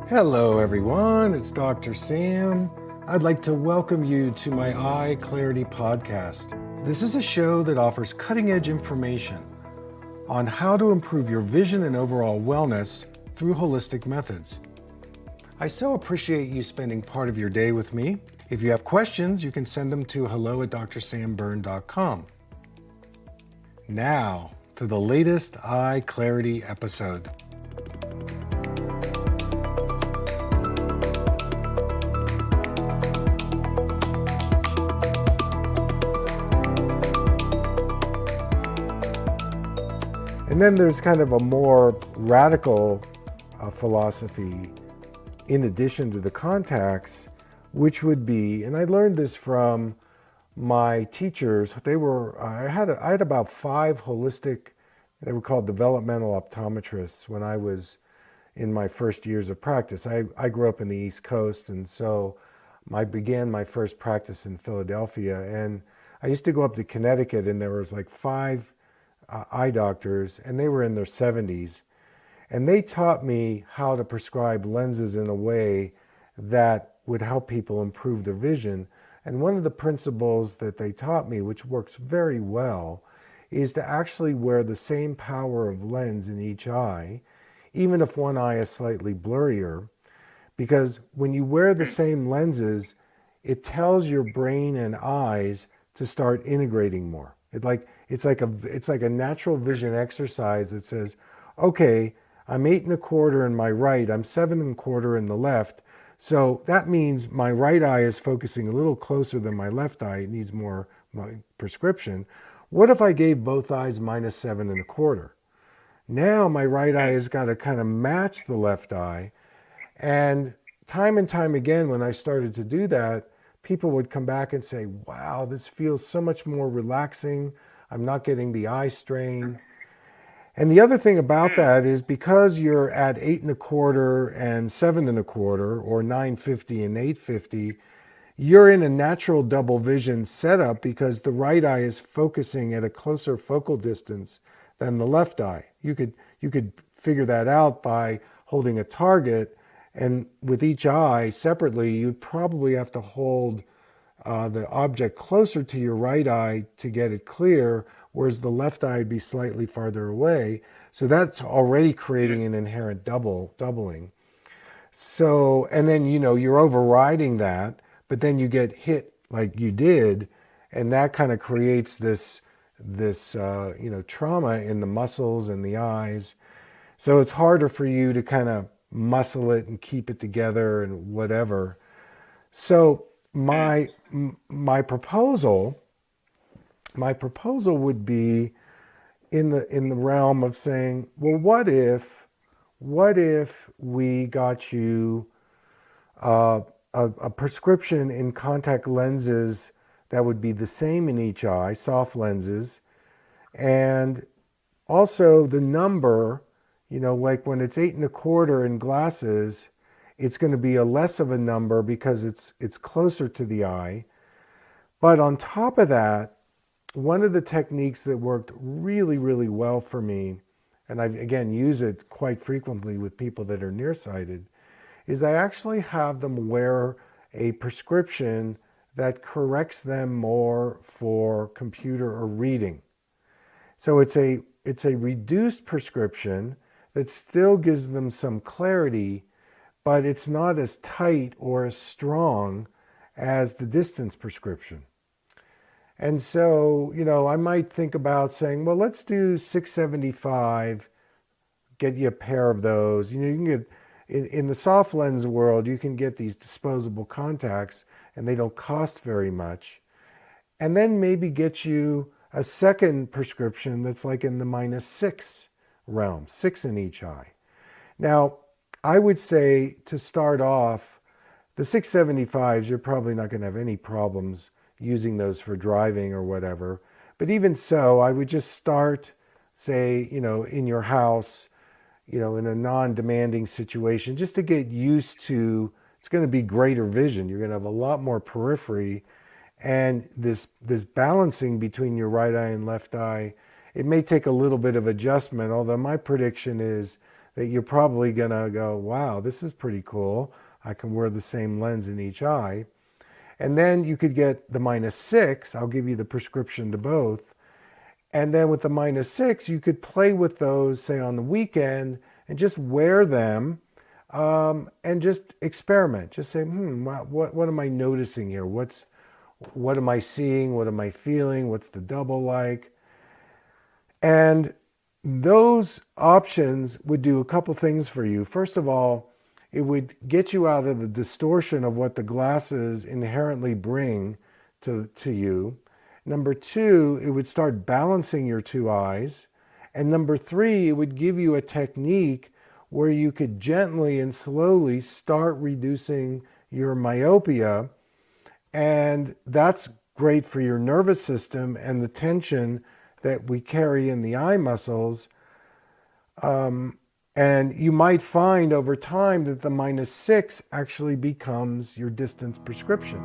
Hello everyone, it's Dr. Sam. I'd like to welcome you to my EyeClarity podcast. This is a show that offers cutting-edge information on how to improve your vision and overall wellness through holistic methods. I so appreciate you spending part of your day with me. If you have questions, you can send them to hello@drsambyrne.com. Now, to the latest EyeClarity episode. And then there's kind of a more radical philosophy in addition to the contacts, which would be, and I learned this from my teachers. I had about 5 holistic, they were called developmental optometrists when I was in my first years of practice. I grew up in the East Coast, and so I began my first practice in Philadelphia. And I used to go up to Connecticut, and there was like 5 eye doctors, and they were in their 70s, and they taught me how to prescribe lenses in a way that would help people improve their vision. And one of the principles that they taught me, which works very well, is to actually wear the same power of lens in each eye, even if one eye is slightly blurrier, because when you wear the same lenses, it tells your brain and eyes to start integrating more. It's like a natural vision exercise that says, okay, I'm 8 1/4 in my right, I'm 7 1/4 in the left. So that means my right eye is focusing a little closer than my left eye. It needs more prescription. What if I gave both eyes -7 1/4? Now my right eye has got to kind of match the left eye. And time again, when I started to do that, people would come back and say, wow, this feels so much more relaxing. I'm not getting the eye strain. And the other thing about that is because you're at 8 1/4 and 7 1/4, or 950 and 850, you're in a natural double vision setup because the right eye is focusing at a closer focal distance than the left eye. You could figure that out by holding a target, and with each eye separately, you'd probably have to hold the object closer to your right eye to get it clear, whereas the left eye would be slightly farther away. So that's already creating an inherent doubling. So, and then, you're overriding that, but then you get hit like you did, and that kind of creates this trauma in the muscles and the eyes. So it's harder for you to kind of muscle it and keep it together and whatever. So my proposal would be in the realm of saying, well, what if we got you a prescription in contact lenses that would be the same in each eye, soft lenses, and also the number, like when it's 8 1/4 in glasses, it's going to be a less of a number because it's closer to the eye. But on top of that, one of the techniques that worked really, really well for me, and I again use it quite frequently with people that are nearsighted, is I actually have them wear a prescription that corrects them more for computer or reading. So it's a reduced prescription that still gives them some clarity, but it's not as tight or as strong as the distance prescription. And so, I might think about saying, well, let's do 675, get you a pair of those. You can get, in the soft lens world, you can get these disposable contacts and they don't cost very much. And then maybe get you a second prescription that's like in the -6 realm, 6 in each eye. Now, I would say to start off, the 675s, you're probably not going to have any problems using those for driving or whatever. But even so, I would just start, say, in your house, in a non-demanding situation, just to get used to, it's going to be greater vision. You're going to have a lot more periphery. And this balancing between your right eye and left eye, it may take a little bit of adjustment, although my prediction is that you're probably going to go, wow, this is pretty cool. I can wear the same lens in each eye. And then you could get the -6. I'll give you the prescription to both. And then with the -6, you could play with those, say, on the weekend and just wear them and just experiment. Just say, what am I noticing here? What am I seeing? What am I feeling? What's the double like? And those options would do a couple things for you. First of all, it would get you out of the distortion of what the glasses inherently bring to you. Number two, it would start balancing your two eyes. And number three, it would give you a technique where you could gently and slowly start reducing your myopia. And that's great for your nervous system and the tension that we carry in the eye muscles. And you might find over time that the -6 actually becomes your distance prescription.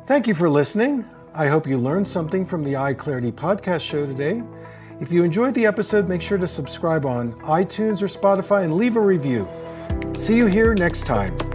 Thank you for listening. I hope you learned something from the EyeClarity podcast show today. If you enjoyed the episode, make sure to subscribe on iTunes or Spotify and leave a review. See you here next time.